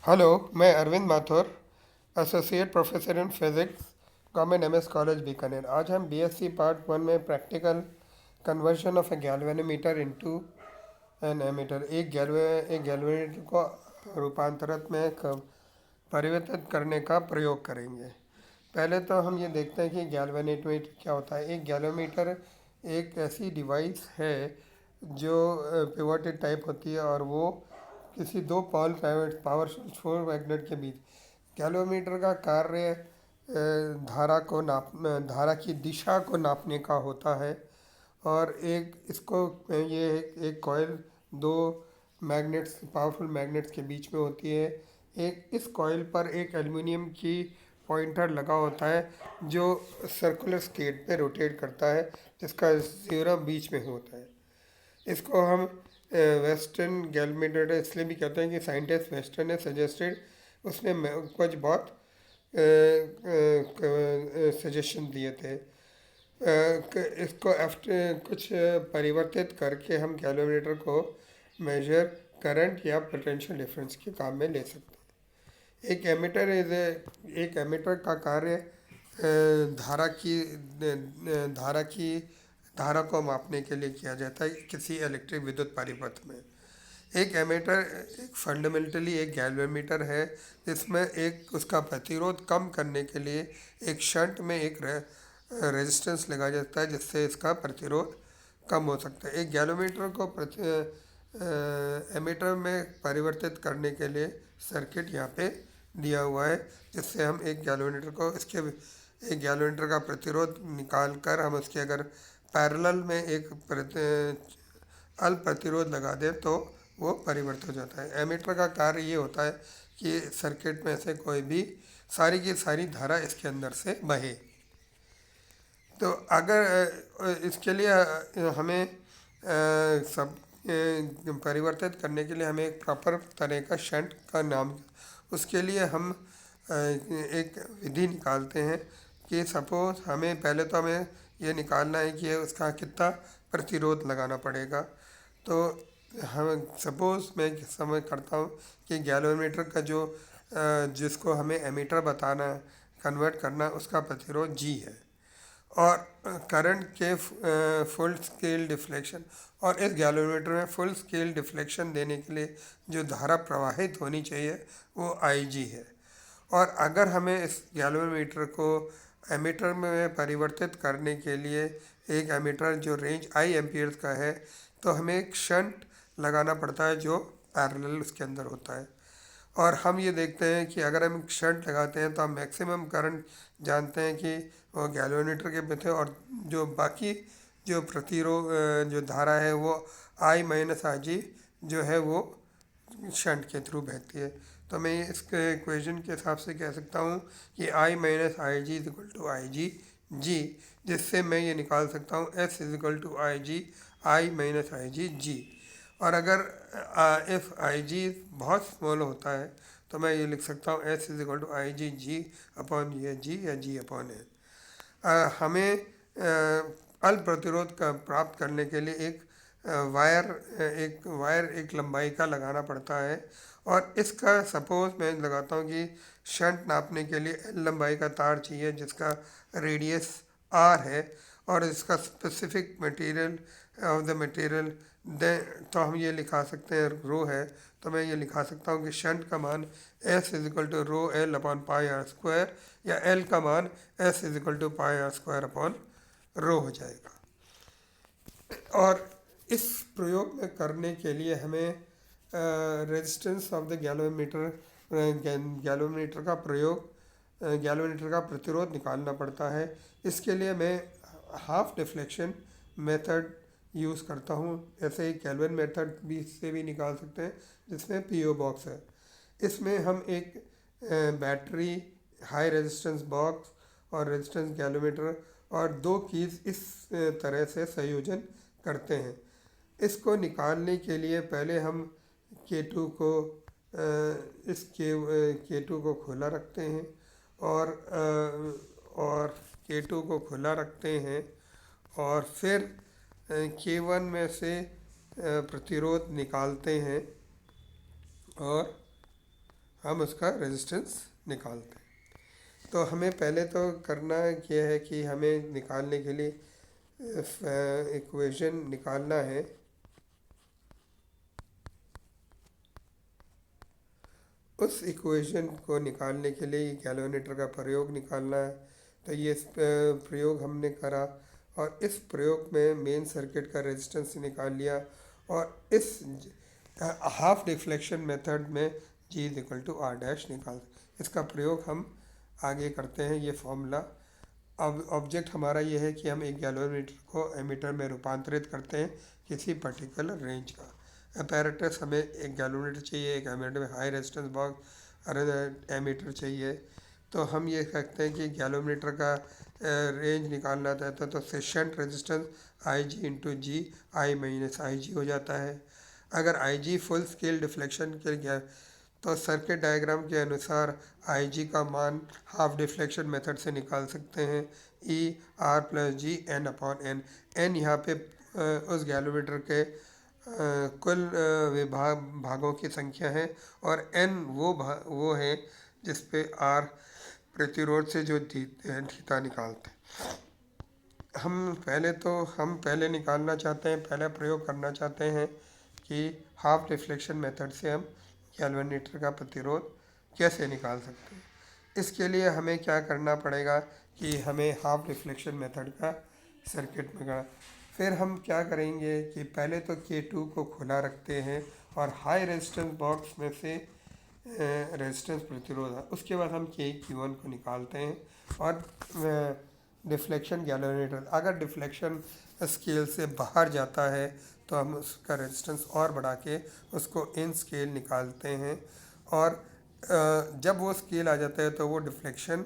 Hello, मैं Arvind Mathur, associate professor in physics, government MS college Bikaner. आज हम बीएससी पार्ट वन में practical conversion of a galvanometer into an ammeter, एक galvanometer को रूपांतरित में परिवर्तित करने का प्रयोग करेंगे। पहले तो हम ये देखते हैं कि गैल्वेनोमीटर क्या होता है। एक गैल्वेनोमीटर एक ऐसी डिवाइस है जो पिवोटेड टाइप होती है और वो किसी दो पावर फोर मैग्नेट के बीच। गैल्वेनोमीटर का कार्य धारा की दिशा को नापने का होता है। और एक इसको ये एक कॉइल दो मैग्नेट्स पावरफुल मैग्नेट्स के बीच में होती है। एक इस कॉइल पर एक एल्युमिनियम की पॉइंटर लगा होता है जो सर्कुलर स्केट पे रोटेट करता है, जिसका ज़ेरो बीच में होता है। इसको हम वेस्टर्न गैल्वेनोमीटर इसलिए भी कहते हैं कि साइंटिस्ट वेस्टर्न ने सजेस्टेड, उसने कुछ बहुत सजेशन दिए थे। इसको आफ्टर कुछ परिवर्तित करके हम गैल्वेनोमीटर को मेजर करंट या पोटेंशियल डिफरेंस के काम में ले सकते हैं। एक एमीटर का कार्य धारा की धारा को मापने के लिए किया जाता है किसी इलेक्ट्रिक विद्युत परिपथ में। एक एमीटर एक फंडामेंटली एक गैल्वेमीटर है, जिसमें एक उसका प्रतिरोध कम करने के लिए एक शंट में एक रेजिस्टेंस लगाया जाता है, जिससे इसका प्रतिरोध कम हो सकता है। एक गैल्वेमीटर को एमीटर में परिवर्तित करने के लिए सर्किट यहाँ पे दिया हुआ है, जिससे हम एक गैल्वेमीटर का प्रतिरोध निकाल कर हम उसके अगर पैरेलल में एक अल्प प्रतिरोध लगा दें तो वो परिवर्तित हो जाता है। एमीटर का कार्य ये होता है कि सर्किट में से कोई भी सारी की सारी धारा इसके अंदर से बहे। तो अगर इसके लिए हमें सब परिवर्तित करने के लिए हमें एक प्रॉपर तरह का शंट का नाम, उसके लिए हम एक विधि निकालते हैं कि सपोज हमें पहले तो हमें ये निकालना है कि उसका कितना प्रतिरोध लगाना पड़ेगा। तो हम सपोज मैं समय करता हूँ कि गैल्वेनोमीटर का जो जिसको हमें एमीटर बताना है, कन्वर्ट करना, उसका प्रतिरोध जी है। और करंट के फुल स्केल डिफ्लेक्शन, और इस गैल्वेनोमीटर में फुल स्केल डिफ्लेक्शन देने के लिए जो धारा प्रवाहित होनी चाहिए वो आई जी है। और अगर हमें इस गैल्वेनोमीटर को एमीटर में परिवर्तित करने के लिए एक एमीटर जो रेंज आई एम्पियर्स का है, तो हमें एक शंट लगाना पड़ता है जो पैरेलल उसके अंदर होता है। और हम ये देखते हैं कि अगर हम शंट लगाते हैं तो हम मैक्सिमम करंट जानते हैं कि वो गैल्वेनोमीटर के में थे, और जो बाकी जो प्रतिरोध जो धारा है वो आई माइनस आई जी जो है वो शंट के थ्रू बहती है। तो मैं इस इक्वेशन के हिसाब से कह सकता हूँ कि I minus I g is equal to I ji g, जिससे मैं ये निकाल सकता हूँ S is equal to I g I minus I ji g. और अगर इफ़ आई जी बहुत स्मॉल होता है तो मैं ये लिख सकता हूँ S is equal to I ji G upon ये जी या जी अपॉन ए। हमें अल्प प्रतिरोध का प्राप्त करने के लिए एक लंबाई का लगाना पड़ता है। और इसका सपोज मैं लगाता हूँ कि शंट नापने के लिए एल लंबाई का तार चाहिए जिसका रेडियस आर है, और इसका specific material of the material दे, तो हम ये लिखा सकते हैं रो है। तो मैं ये लिखा सकता हूँ कि शंट का मान S is equal to rho L upon pi R square, या एल का मान S is equal to pi R square upon rho हो जाएगा। और इस प्रयोग में करने के लिए हमें रेजिस्टेंस ऑफ द गैल्वेनोमीटर का प्रयोग गैल्वेनोमीटर का प्रतिरोध निकालना पड़ता है। इसके लिए मैं हाफ डिफ्लेक्शन मेथड यूज़ करता हूँ। ऐसे ही केल्विन मेथड भी से भी निकाल सकते हैं, जिसमें पीओ बॉक्स है। इसमें हम एक बैटरी, हाई रेजिस्टेंस बॉक्स और रेजिस्टेंस गैल्वेनोमीटर और दो कीज इस तरह से संयोजन करते हैं। इसको निकालने के लिए पहले हम K2 को K2 को खुला रखते हैं, और K2 को खुला रखते हैं, और फिर K1 में से प्रतिरोध निकालते हैं, और हम उसका रेजिस्टेंस निकालते हैं। तो हमें पहले तो करना यह है कि हमें निकालने के लिए इक्वेशन निकालना है। उस इक्वेशन को निकालने के लिए कैलकुलेटर का प्रयोग निकालना है। तो ये प्रयोग हमने करा और इस प्रयोग में मेन सर्किट का रेजिस्टेंस निकाल लिया। और इस हाफ डिफ्लेक्शन मेथड में G is equal to R dash निकाल, इसका प्रयोग हम आगे करते हैं। ये फॉर्मूला अब ऑब्जेक्ट हमारा ये है कि हम एक गैल्वेनोमीटर को एमीटर में रूपांतरित करते हैं किसी पर्टिकुलर रेंज का। अपैरेटस हमें एक गैल्वेनोमीटर चाहिए, एक एमीटर में हाई रेजिस्टेंस बॉक्स और एमीटर चाहिए। तो हम ये कहते हैं कि गैल्वेनोमीटर का रेंज निकालना चाहते हैं तो shunt resistance I g into g I minus I g हो जाता है। अगर आई जी फुल स्केल डिफ्लेक्शन के लिए तो सर्किट डायग्राम के अनुसार आई जी का मान हाफ डिफ्लेक्शन मेथड से निकाल सकते हैं। E R plus G N upon N, N यहाँ पे उस गैल्वेनोमीटर के कुल भागों की संख्या है और एन वो है जिस पे आर प्रतिरोध से जो थीटा निकालते हैं। हम पहले निकालना चाहते हैं, पहला प्रयोग करना चाहते हैं कि हाफ डिफ्लेक्शन मेथड से हम गैल्वेनोमीटर का प्रतिरोध कैसे निकाल सकते हैं। इसके लिए हमें क्या करना पड़ेगा कि हमें हाफ डिफ्लेक्शन मेथड का सर्किट में फिर हम क्या करेंगे कि पहले तो K2 को खुला रखते हैं और हाई रेजिस्टेंस बॉक्स में से रेजिस्टेंस प्रतिरोध है, उसके बाद हम Q1 को निकालते हैं। और डिफ्लेक्शन गैल्वेनोमीटर अगर डिफ्लेक्शन स्केल से बाहर जाता है तो हम उसका रेजिस्टेंस और बढ़ा के उसको इन स्केल निकालते हैं। और जब वो स्केल आ जाता है तो वो डिफ्लेक्शन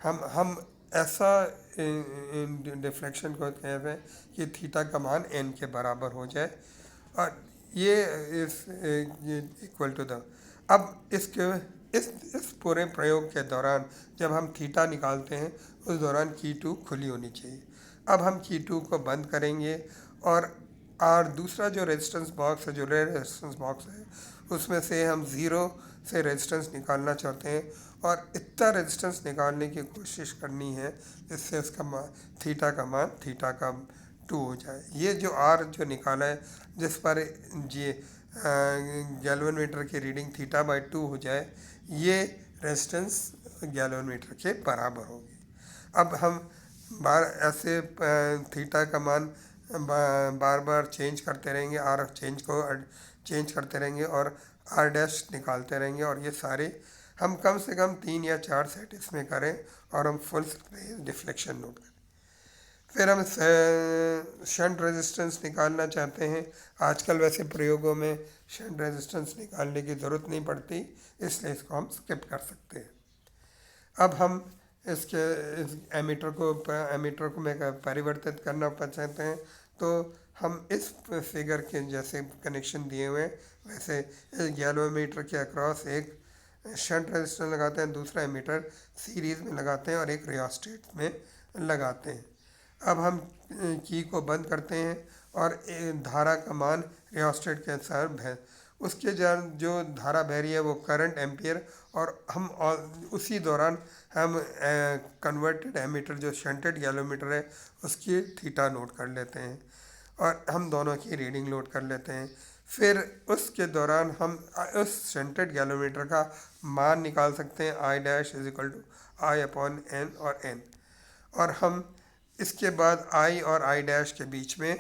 हम ऐसा डिफ्लेक्शन को कहते हैं कि थीटा का मान एन के बराबर हो जाए और ये इस इक्वल टू द। अब इस पूरे प्रयोग के दौरान जब हम थीटा निकालते हैं उस दौरान Q2 खुली होनी चाहिए। अब हम Q2 को बंद करेंगे और दूसरा जो रेजिस्टेंस बॉक्स है, जो रेजिस्टेंस बॉक्स है, उसमें से हम ज़ीरो से रेजिस्टेंस निकालना चाहते हैं और इतना रेजिस्टेंस निकालने की कोशिश करनी है जिससे उसका थीटा का मान थीटा का 2 हो जाए। ये जो आर जो निकाला है जिस पर ये गैल्वेनोमीटर की रीडिंग थीटा बाई 2 हो जाए, ये रेजिस्टेंस गैल्वेनोमीटर के बराबर होगी। अब हम ऐसे थीटा का मान बार बार चेंज करते रहेंगे, आर चेंज करते रहेंगे और आर डैश निकालते रहेंगे और ये सारे हम कम से कम 3 या 4 सेट इसमें करें और हम फुल डिफ्लेक्शन नोट करें। फिर हम शंट रेजिस्टेंस निकालना चाहते हैं। आजकल वैसे प्रयोगों में शंट रेजिस्टेंस निकालने की ज़रूरत नहीं पड़ती, इसलिए इसको हम स्किप कर सकते हैं। अब हम इस एमीटर को मैं परिवर्तित करना चाहते हैं तो हम इस फिगर के जैसे कनेक्शन दिए हुए हैं वैसे इस गैल्वेनोमीटर के अक्रॉस एक शंट रेजिस्टेंस लगाते हैं, दूसरा एमीटर सीरीज़ में लगाते हैं और एक रियोस्टेट में लगाते हैं। अब हम की को बंद करते हैं और धारा का मान रियोस्टेट के अनुसार उसके जो धारा बह रही है वो करंट एम्पियर और हम उसी दौरान हम कन्वर्टेड एमीटर जो शंटेड गैल्वेनोमीटर है उसकी थीटा नोट कर लेते हैं और हम दोनों की रीडिंग नोट कर लेते हैं। फिर उसके दौरान हम उस शंटेड गैल्वेनोमीटर का मान निकाल सकते हैं I dash is equal to I upon N और एन। और हम इसके बाद आई और आई डैश के बीच में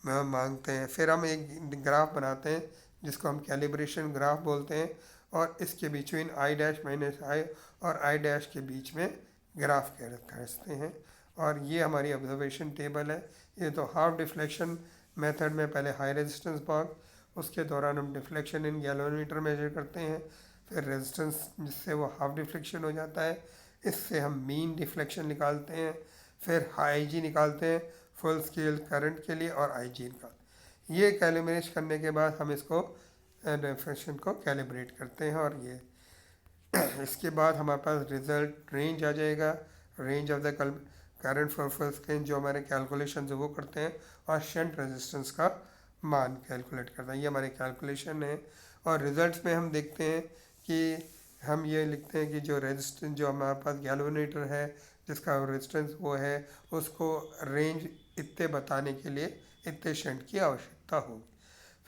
मांगते हैं। फिर हम एक ग्राफ बनाते हैं जिसको हम कैलिब्रेशन ग्राफ बोलते हैं और इसके बिटवीन आई डैश माइनस आई और आई डैश के बीच में ग्राफ खींचते हैं और ये हमारी ऑब्जर्वेशन टेबल है। ये तो हाफ डिफ्लेक्शन मेथड में पहले हाई रेजिस्टेंस बॉक्स, उसके दौरान हम डिफ्लेक्शन इन गैल्वेनोमीटर मेजर करते हैं, फिर रेजिस्टेंस जिससे वो हाफ डिफ्लेक्शन हो जाता है, इससे हम मीन डिफ्लेक्शन निकालते हैं, फिर आई जी निकालते हैं फुल स्केल करंट के लिए और आई जी निकाल। ये कैलिब्रेट करने के बाद हम इसको डिफ्लेक्शन को कैलिब्रेट करते हैं और ये इसके बाद हमारे पास रिजल्ट रेंज आ जाएगा, range of the current for full scale जो हमारे कैलकुलेशन जो वो करते हैं और शंट रेजिस्टेंस का मान कैलकुलेट करता है। ये हमारे कैलकुलेशन है और रिजल्ट्स में हम देखते हैं कि हम ये लिखते हैं कि जो रेजिस्टेंस जो हमारे पास गैल्वेनोमीटर है जिसका रेजिस्टेंस वो है, उसको रेंज इतने बताने के लिए इतने शंट की आवश्यकता होगी।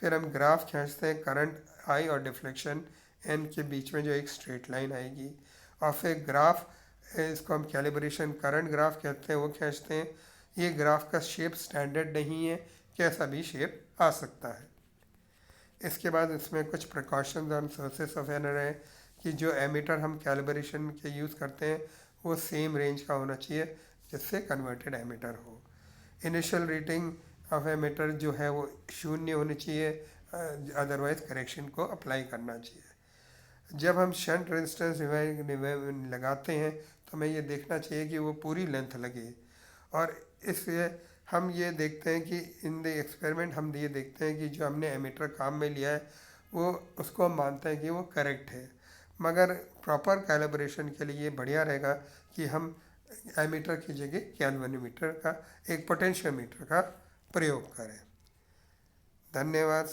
फिर हम ग्राफ खींचते हैं करंट आई और डिफ्लेक्शन एन के बीच में जो एक स्ट्रेट लाइन आएगी, और फिर ग्राफ, इसको हम कैलिब्रेशन करंट ग्राफ कहते हैं, वो खींचते हैं। ये ग्राफ का शेप स्टैंडर्ड नहीं है, कैसा भी शेप आ सकता है। इसके बाद इसमें कुछ precautions and sources of error है कि जो एमीटर हम कैलिब्रेशन के यूज़ करते हैं वो सेम रेंज का होना चाहिए जिससे कन्वर्टेड एमीटर हो। इनिशियल रीडिंग ऑफ एमीटर जो है वो शून्य होनी चाहिए, अदरवाइज करेक्शन को अप्लाई करना चाहिए। जब हम शंट रेजिस्टेंस लगाते हैं तो हमें ये देखना चाहिए कि वो पूरी लेंथ लगे, और इसलिए हम ये देखते हैं कि इन द एक्सपेरिमेंट हम ये देखते हैं कि जो हमने एमीटर काम में लिया है वो उसको हम मानते हैं कि वो करेक्ट है, मगर प्रॉपर कैलिब्रेशन के लिए बढ़िया रहेगा कि हम एमीटर की जगह गैल्वेनोमीटर का, एक पोटेंशियोमीटर का प्रयोग करें। धन्यवाद।